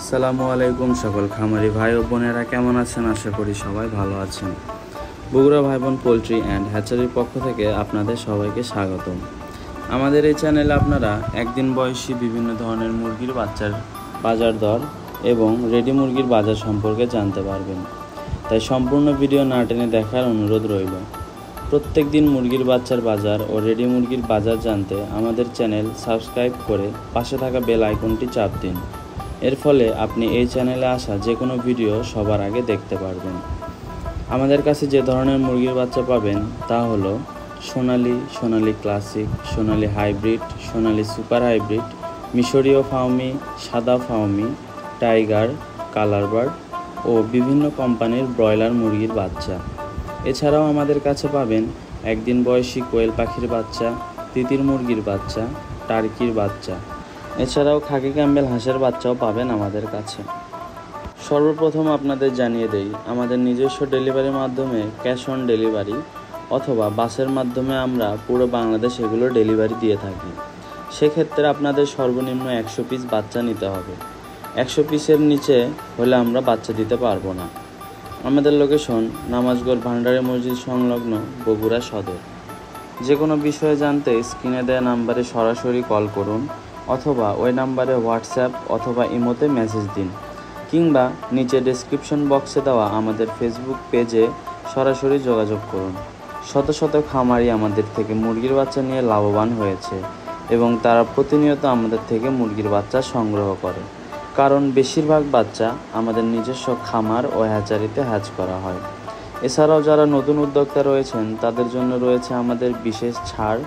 আসসালামু আলাইকুম সকল খামারি ভাই ও বোনেরা কেমন আছেন? আশা করি সবাই ভালো আছেন। বগুড়া ভাই বোন পোলট্রি অ্যান্ড হ্যাচারির পক্ষ থেকে আপনাদের সবাইকে স্বাগতম। আমাদের এই চ্যানেলে আপনারা একদিন বয়সী বিভিন্ন ধরনের মুরগির বাচ্চার বাজার দর এবং রেডি মুরগির বাজার সম্পর্কে জানতে পারবেন, তাই সম্পূর্ণ ভিডিও না টেনে দেখার অনুরোধ রইল। প্রত্যেক দিন মুরগির বাচ্চার বাজার ও রেডি মুরগির বাজার জানতে আমাদের চ্যানেল সাবস্ক্রাইব করে পাশে থাকা বেল আইকনটি চাপ দিন। এর ফলে আপনি এই চ্যানেলে আসা যে কোনো ভিডিও সবার আগে দেখতে পারবেন। আমাদের কাছে যে ধরনের মুরগির বাচ্চা পাবেন তা হলো সোনালী, সোনালী ক্লাসিক, সোনালী হাইব্রিড, সোনালী সুপার হাইব্রিড, মিশরীয় ফাউমি, সাদা ফাউমি, টাইগার, কালার বার্ড ও বিভিন্ন কোম্পানির ব্রয়লার মুরগির বাচ্চা। এছাড়াও আমাদের কাছে পাবেন একদিন বয়সী কোয়েল পাখির বাচ্চা, তিতির মুরগির বাচ্চা, টার্কির বাচ্চা। এছাড়াও খাকি ক্যাম্বেল হাঁসের বাচ্চাও পাবেন আমাদের কাছে। সর্বপ্রথম আপনাদের জানিয়ে দেই, আমাদের নিজস্ব ডেলিভারির মাধ্যমে ক্যাশ অন ডেলিভারি অথবা বাসের মাধ্যমে আমরা পুরো বাংলাদেশ এগুলো ডেলিভারি দিয়ে থাকি। সেক্ষেত্রে আপনাদের সর্বনিম্ন 100 পিস বাচ্চা নিতে হবে। 100 পিসের নিচে হলে আমরা বাচ্চা দিতে পারবো না। আমাদের লোকেশন নামাজগড় ভান্ডারী মসজিদ সংলগ্ন বগুড়া সদর। যে কোনো বিষয়ে জানতে স্ক্রিনে দেওয়া নাম্বারে সরাসরি কল করুন অথবা ওই নাম্বারে হোয়াটসঅ্যাপ অথবা ইমোতে মেসেজ দিন, কিংবা নিচে ডেসক্রিপশন বক্সে দেওয়া আমাদের ফেসবুক পেজে সরাসরি যোগাযোগ করুন। শত শত খামারি আমাদের থেকে মুরগির বাচ্চা নিয়ে লাভবান হয়েছে এবং তারা প্রতিনিয়ত আমাদের থেকে মুরগির বাচ্চা সংগ্রহ করে, কারণ বেশিরভাগ বাচ্চা আমাদের নিজস্ব খামার ও হ্যাচারিতে হ্যাচ করা হয়। এছাড়াও যারা নতুন উদ্যোক্তা রয়েছেন তাদের জন্য রয়েছে আমাদের বিশেষ ছাড়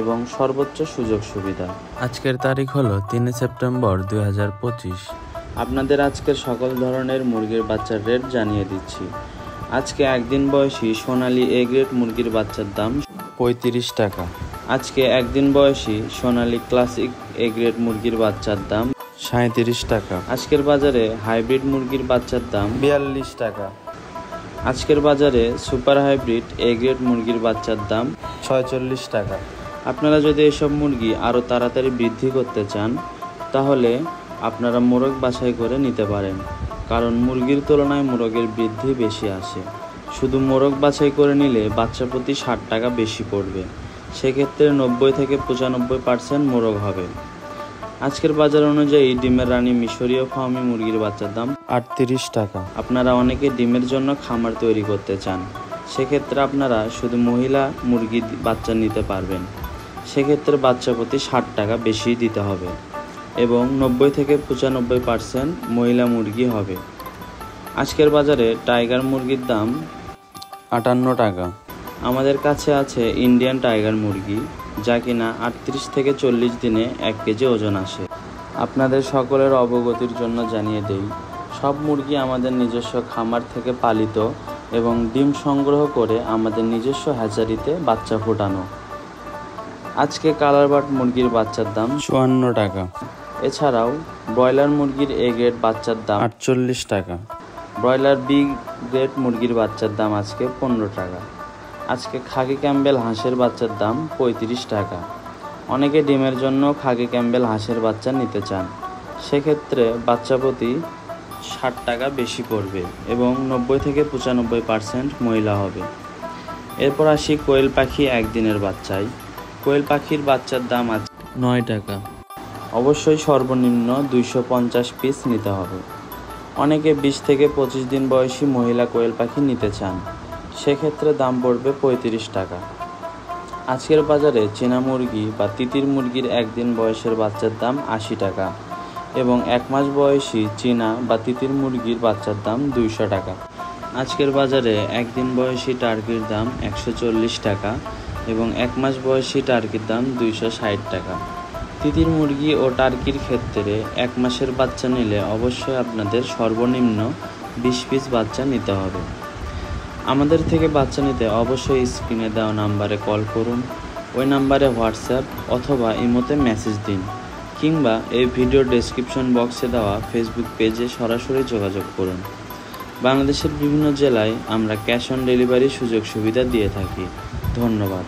এবং সর্বোচ্চ সুযোগ সুবিধা। আজকের তারিখ হলো 3 সেপ্টেম্বর 2025। আপনাদের আজকের সকল ধরনের মুরগির বাচ্চার রেট জানিয়ে দিচ্ছি। আজকে একদিন বয়সী সোনালী এ গ্রেড মুরগির বাচ্চার দাম 35 টাকা। আজকে একদিন বয়সী সোনালী ক্লাসিক এ গ্রেড মুরগির বাচ্চার দাম 37 টাকা। আজকের বাজারে হাইব্রিড মুরগির বাচ্চার দাম 42 টাকা। আজকের বাজারে সুপার হাইব্রিড এ গ্রেড মুরগির বাচ্চার দাম 46 টাকা। আপনারা যদি এসব মুরগি আরও তাড়াতাড়ি বৃদ্ধি করতে চান তাহলে আপনারা মোরগ বাছাই করে নিতে পারেন, কারণ মুরগির তুলনায় মোরগের বৃদ্ধি বেশি আসে। শুধু মোরগ বাছাই করে নিলে বাচ্চা প্রতি 60 টাকা বেশি পড়বে, সেক্ষেত্রে 90 থেকে 95% মোরগ হবে। আজকের বাজার অনুযায়ী ডিমের রানী মিশরীয় ফার্মি মুরগির বাচ্চার দাম 38 টাকা। আপনারা অনেকে ডিমের জন্য খামার তৈরি করতে চান, সেক্ষেত্রে আপনারা শুধু মহিলা মুরগি বাচ্চা নিতে পারবেন। সেক্ষেত্রে বাচ্চা প্রতি 60 টাকা বেশি দিতে হবে এবং 90 থেকে 95% মহিলা মুরগি হবে। আজকের বাজারে টাইগার মুরগির দাম 58 টাকা। আমাদের কাছে আছে ইন্ডিয়ান টাইগার মুরগি, যা কিনা 38 থেকে 40 দিনে 1 কেজি ওজন আসে। আপনাদের সকলের অবগতির জন্য জানিয়ে দেই, সব মুরগি আমাদের নিজস্ব খামার থেকে পালিত এবং ডিম সংগ্রহ করে আমাদের নিজস্ব হ্যাচারিতে বাচ্চা ফোটানো। আজকে কালার বার্ড মুরগির বাচ্চার দাম 54 টাকা। এছাড়াও ব্রয়লার মুরগির এ গ্রেড বাচ্চার দাম 48 টাকা। ব্রয়লার বি গ্রেড মুরগির বাচ্চার দাম আজকে 15 টাকা। আজকে খাকি ক্যাম্বেল হাঁসের বাচ্চার দাম 35 টাকা। অনেকে ডিমের জন্য খাকি ক্যাম্বেল হাঁসের বাচ্চা নিতে চান, সেক্ষেত্রে বাচ্চা প্রতি 60 টাকা বেশি পড়বে এবং 90 থেকে 95% মহিলা হবে। এরপর আসি কোয়েল পাখি একদিনের বাচ্চায়। কোয়েল পাখির বাচ্চার দাম আছে 9 টাকা। অবশ্যই সর্বনিম্ন 250 পিস নিতে হবে। অনেকে 20 থেকে 25 দিন বয়সী মহিলা কোয়েল পাখি নিতে চান, সেক্ষেত্রে দাম পড়বে 35 টাকা। আজকের বাজারে চীনা মুরগি বা তিতির মুরগির একদিন বয়সের বাচ্চার দাম 80 টাকা এবং 1 মাস বয়সী চীনা বা তিতির মুরগির বাচ্চার দাম 200 টাকা। আজকের বাজারে একদিন বয়সী টার্কির দাম 140 টাকা এবং 1 মাস বয়সী টার্কির দাম 260 টাকা। তিতির মুরগি ও টার্কির ক্ষেত্রে 1 মাসের বাচ্চা নিলে অবশ্যই আপনাদের সর্বনিম্ন 20 পিস বাচ্চা নিতে হবে। আমাদের থেকে বাচ্চা নিতে অবশ্যই স্ক্রিনে দেওয়া নাম্বারে কল করুন, ওই নাম্বারে হোয়াটসঅ্যাপ অথবা ইমোতে মেসেজ দিন, কিংবা এই ভিডিও ডেসক্রিপশন বক্সে দেওয়া ফেসবুক পেজে সরাসরি যোগাযোগ করুন। বাংলাদেশের বিভিন্ন জেলায় আমরা ক্যাশ অন ডেলিভারি সুযোগ সুবিধা দিয়ে থাকি। ধন্যবাদ।